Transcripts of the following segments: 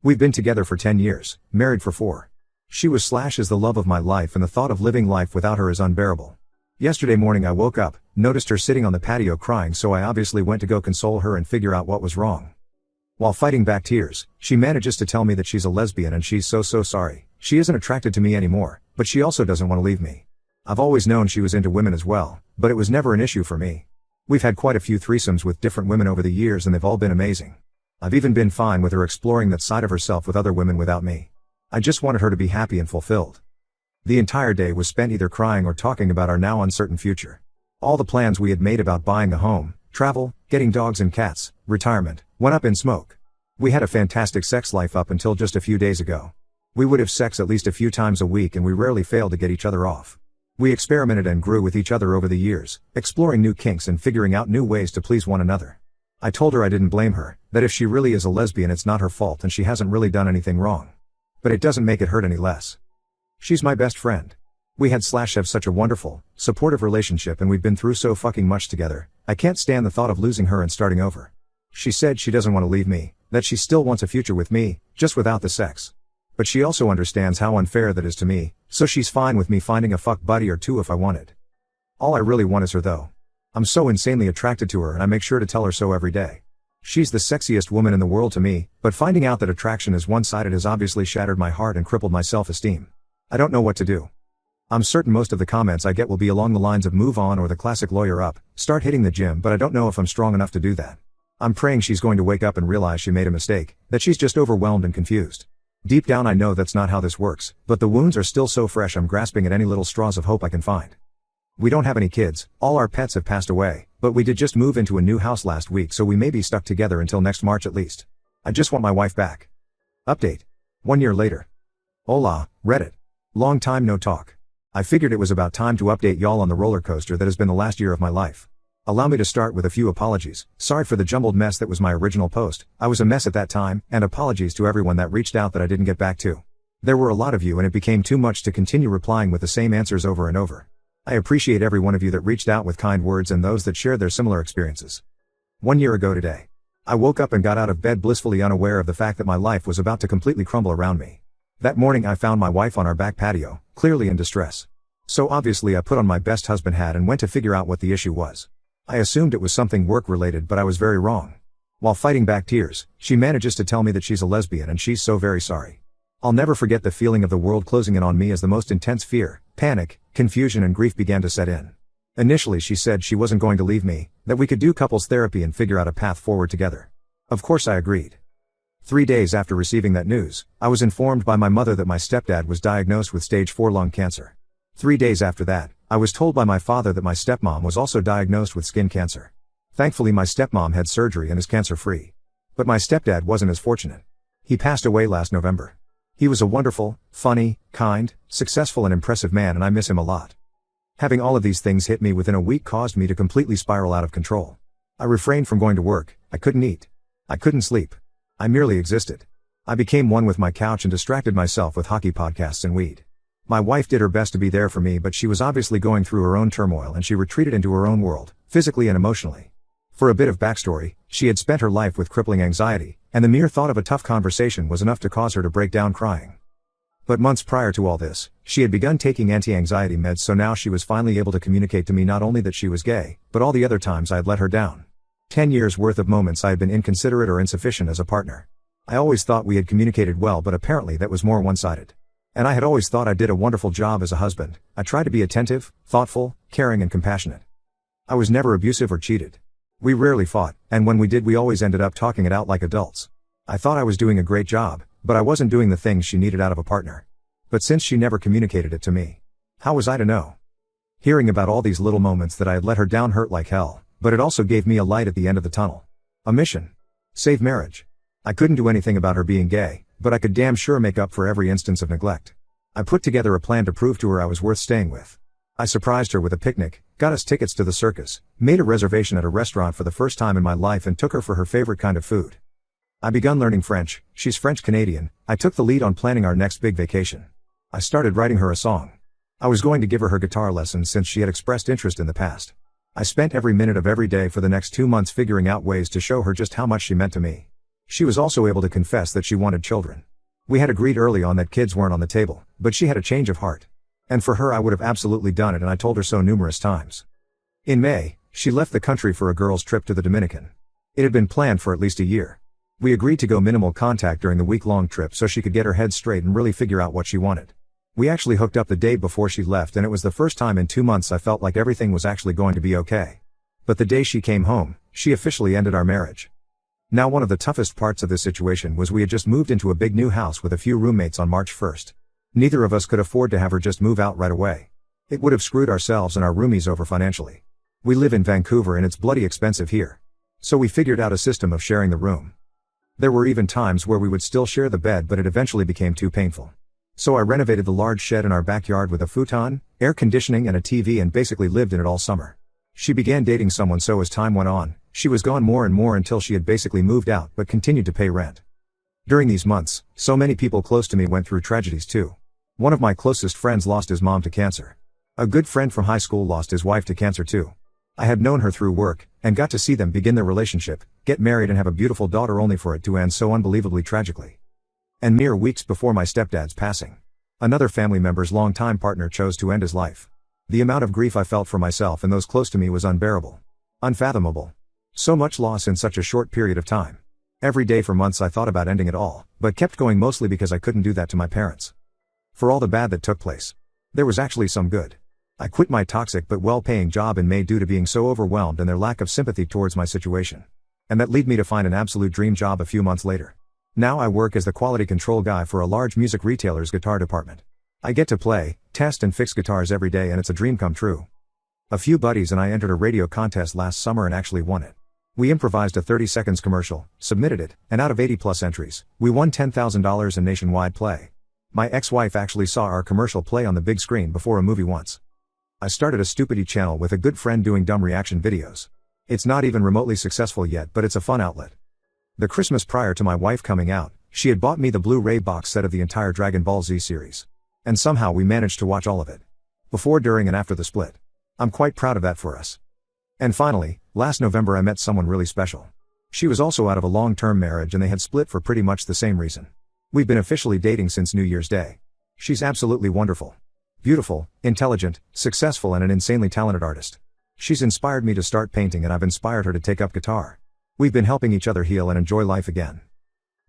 We've been together for 10 years, married for 4. She was / is the love of my life, and the thought of living life without her is unbearable. Yesterday morning I woke up, noticed her sitting on the patio crying, so I obviously went to go console her and figure out what was wrong. While fighting back tears, she manages to tell me that she's a lesbian and she's so sorry. She isn't attracted to me anymore, but she also doesn't want to leave me. I've always known she was into women as well, but it was never an issue for me. We've had quite a few threesomes with different women over the years and they've all been amazing. I've even been fine with her exploring that side of herself with other women without me. I just wanted her to be happy and fulfilled. The entire day was spent either crying or talking about our now uncertain future. All the plans we had made about buying a home, travel, getting dogs and cats, retirement, went up in smoke. We had a fantastic sex life up until just a few days ago. We would have sex at least a few times a week and we rarely failed to get each other off. We experimented and grew with each other over the years, exploring new kinks and figuring out new ways to please one another. I told her I didn't blame her, that if she really is a lesbian it's not her fault and she hasn't really done anything wrong. But it doesn't make it hurt any less. She's my best friend. We had / have such a wonderful, supportive relationship and we've been through so fucking much together. I can't stand the thought of losing her and starting over. She said she doesn't want to leave me, that she still wants a future with me, just without the sex. But she also understands how unfair that is to me, so she's fine with me finding a fuck buddy or two if I wanted. All I really want is her though. I'm so insanely attracted to her and I make sure to tell her so every day. She's the sexiest woman in the world to me, but finding out that attraction is one-sided has obviously shattered my heart and crippled my self-esteem. I don't know what to do. I'm certain most of the comments I get will be along the lines of move on or the classic lawyer up, start hitting the gym, but I don't know if I'm strong enough to do that. I'm praying she's going to wake up and realize she made a mistake, that she's just overwhelmed and confused. Deep down I know that's not how this works, but the wounds are still so fresh I'm grasping at any little straws of hope I can find. We don't have any kids, all our pets have passed away, but we did just move into a new house last week so we may be stuck together until next March at least. I just want my wife back. Update. 1 year later. Hola, Reddit. Long time no talk. I figured it was about time to update y'all on the roller coaster that has been the last year of my life. Allow me to start with a few apologies. Sorry for the jumbled mess that was my original post. I was a mess at that time, and apologies to everyone that reached out that I didn't get back to. There were a lot of you and it became too much to continue replying with the same answers over and over. I appreciate every one of you that reached out with kind words and those that shared their similar experiences. 1 year ago today. I woke up and got out of bed blissfully unaware of the fact that my life was about to completely crumble around me. That morning I found my wife on our back patio, clearly in distress. So obviously I put on my best husband hat and went to figure out what the issue was. I assumed it was something work related, but I was very wrong. While fighting back tears, she manages to tell me that she's a lesbian and she's so very sorry. I'll never forget the feeling of the world closing in on me as the most intense fear, panic, confusion and grief began to set in. Initially she said she wasn't going to leave me, that we could do couples therapy and figure out a path forward together. Of course I agreed. 3 days after receiving that news, I was informed by my mother that my stepdad was diagnosed with stage 4 lung cancer. 3 days after that, I was told by my father that my stepmom was also diagnosed with skin cancer. Thankfully my stepmom had surgery and is cancer-free. But my stepdad wasn't as fortunate. He passed away last November. He was a wonderful, funny, kind, successful and impressive man and I miss him a lot. Having all of these things hit me within a week caused me to completely spiral out of control. I refrained from going to work, I couldn't eat. I couldn't sleep. I merely existed. I became one with my couch and distracted myself with hockey podcasts and weed. My wife did her best to be there for me, but she was obviously going through her own turmoil and she retreated into her own world, physically and emotionally. For a bit of backstory, she had spent her life with crippling anxiety, and the mere thought of a tough conversation was enough to cause her to break down crying. But months prior to all this, she had begun taking anti-anxiety meds, so now she was finally able to communicate to me not only that she was gay, but all the other times I had let her down. 10 years worth of moments I had been inconsiderate or insufficient as a partner. I always thought we had communicated well, but apparently that was more one-sided. And I had always thought I did a wonderful job as a husband. I tried to be attentive, thoughtful, caring and compassionate. I was never abusive or cheated. We rarely fought, and when we did we always ended up talking it out like adults. I thought I was doing a great job, but I wasn't doing the things she needed out of a partner. But since she never communicated it to me, how was I to know? Hearing about all these little moments that I had let her down hurt like hell, but it also gave me a light at the end of the tunnel. A mission. Save marriage. I couldn't do anything about her being gay, but I could damn sure make up for every instance of neglect. I put together a plan to prove to her I was worth staying with. I surprised her with a picnic, got us tickets to the circus, made a reservation at a restaurant for the first time in my life and took her for her favorite kind of food. I begun learning French. She's French-Canadian. I took the lead on planning our next big vacation. I started writing her a song. I was going to give her guitar lessons since she had expressed interest in the past. I spent every minute of every day for the next 2 months figuring out ways to show her just how much she meant to me. She was also able to confess that she wanted children. We had agreed early on that kids weren't on the table, but she had a change of heart. And for her I would have absolutely done it, and I told her so numerous times. In May, she left the country for a girls' trip to the Dominican. It had been planned for at least a year. We agreed to go minimal contact during the week-long trip so she could get her head straight and really figure out what she wanted. We actually hooked up the day before she left, and it was the first time in 2 months I felt like everything was actually going to be okay. But the day she came home, she officially ended our marriage. Now, one of the toughest parts of this situation was we had just moved into a big new house with a few roommates on March 1st. Neither of us could afford to have her just move out right away. It would have screwed ourselves and our roomies over financially. We live in Vancouver and it's bloody expensive here. So we figured out a system of sharing the room. There were even times where we would still share the bed, but it eventually became too painful. So I renovated the large shed in our backyard with a futon, air conditioning and a TV, and basically lived in it all summer. She began dating someone, so as time went on, she was gone more and more until she had basically moved out but continued to pay rent. During these months, so many people close to me went through tragedies too. One of my closest friends lost his mom to cancer. A good friend from high school lost his wife to cancer too. I had known her through work, and got to see them begin their relationship, get married and have a beautiful daughter, only for it to end so unbelievably tragically. And mere weeks before my stepdad's passing, another family member's longtime partner chose to end his life. The amount of grief I felt for myself and those close to me was unbearable. Unfathomable. So much loss in such a short period of time. Every day for months I thought about ending it all, but kept going, mostly because I couldn't do that to my parents. For all the bad that took place, there was actually some good. I quit my toxic but well-paying job in May due to being so overwhelmed and their lack of sympathy towards my situation. And that led me to find an absolute dream job a few months later. Now I work as the quality control guy for a large music retailer's guitar department. I get to play, test and fix guitars every day, and it's a dream come true. A few buddies and I entered a radio contest last summer and actually won it. We improvised a 30 seconds commercial, submitted it, and out of 80+ entries, we won $10,000 in nationwide play. My ex-wife actually saw our commercial play on the big screen before a movie once. I started a stupidity channel with a good friend doing dumb reaction videos. It's not even remotely successful yet, but it's a fun outlet. The Christmas prior to my wife coming out, she had bought me the Blu-ray box set of the entire Dragon Ball Z series. And somehow we managed to watch all of it. Before, during and after the split. I'm quite proud of that for us. And finally, last November I met someone really special. She was also out of a long-term marriage and they had split for pretty much the same reason. We've been officially dating since New Year's Day. She's absolutely wonderful. Beautiful, intelligent, successful and an insanely talented artist. She's inspired me to start painting and I've inspired her to take up guitar. We've been helping each other heal and enjoy life again.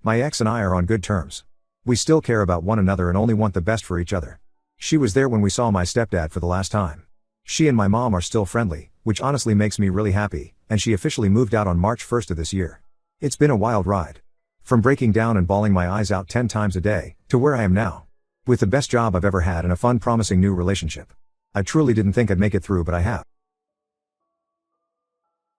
My ex and I are on good terms. We still care about one another and only want the best for each other. She was there when we saw my stepdad for the last time. She and my mom are still friendly, which honestly makes me really happy, and she officially moved out on March 1st of this year. It's been a wild ride. From breaking down and bawling my eyes out 10 times a day, to where I am now. With the best job I've ever had and a fun, promising new relationship. I truly didn't think I'd make it through, but I have.